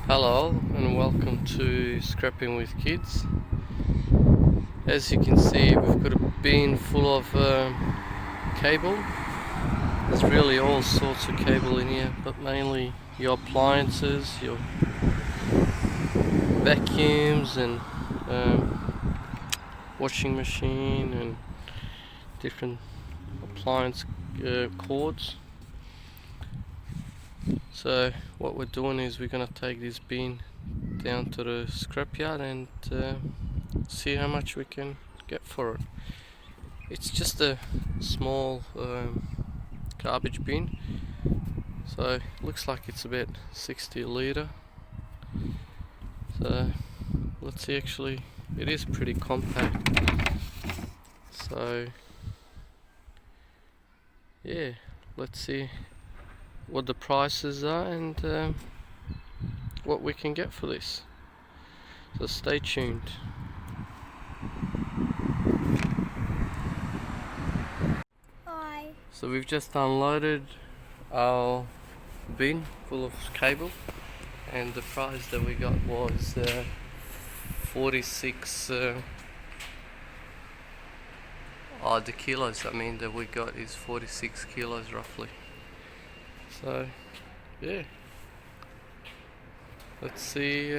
Hello and welcome to Scrapping with Kids. As you can see, we've got a bin full of cable. There's really all sorts of cable in here, but mainly your appliances, your vacuums and washing machine and different appliance cords. So what we're doing is we're going to take this bin down to the scrapyard and see how much we can get for it. It's just a small garbage bin, so it looks like it's about 60 litre. So let's see, actually it is pretty compact, so yeah, let's see what the prices are and what we can get for this. So stay tuned. Hi. So we've just unloaded our bin full of cable, and the price that we got was 46 the kilos I mean that we got is 46 kilos roughly. So yeah, let's see.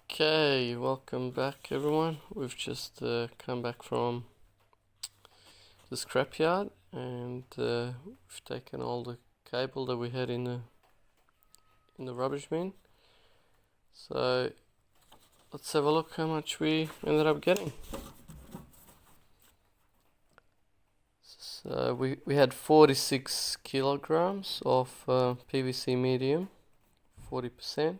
Okay, welcome back everyone. We've just come back from the scrapyard and we've taken all the cable that we had in the rubbish bin. So let's have a look how much we ended up getting. So we had 46 kilograms of PVC medium, 40%.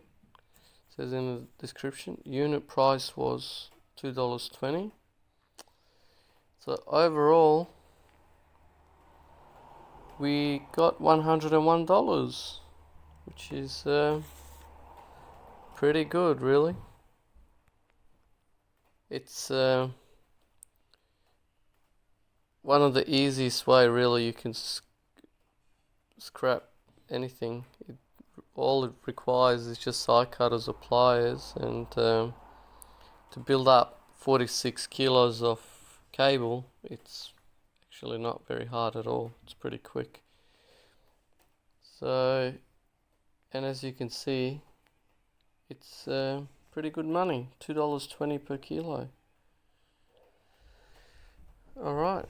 Says in the description. Unit price was $2.20. So overall, we got $101, which is pretty good, really. It's one of the easiest way, really, you can scrap anything. All it requires is just side cutters or pliers, and to build up 46 kilos of cable, it's actually not very hard at all. It's pretty quick. So, and as you can see, it's pretty good money, $2.20 per kilo. Alright,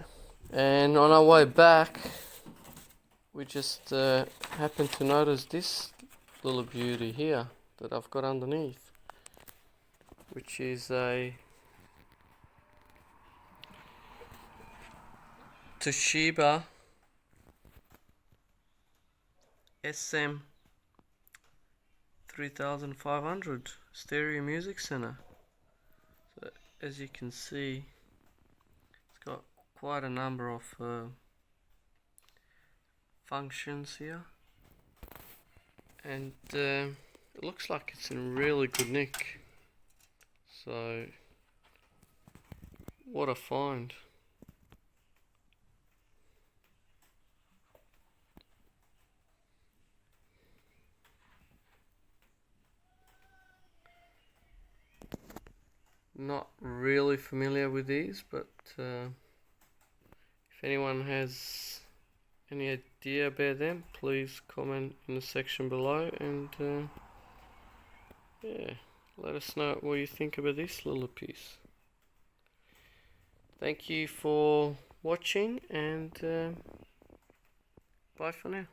and on our way back, we just happened to notice this little beauty here that I've got underneath, which is a Toshiba SM3500 stereo music center. So as you can see, it's got quite a number of functions here, and it looks like it's in really good nick. So what a find. Not really familiar with these, but if anyone has any idea about them, please comment in the section below, and yeah, let us know what you think about this little piece. Thank you for watching, and bye for now.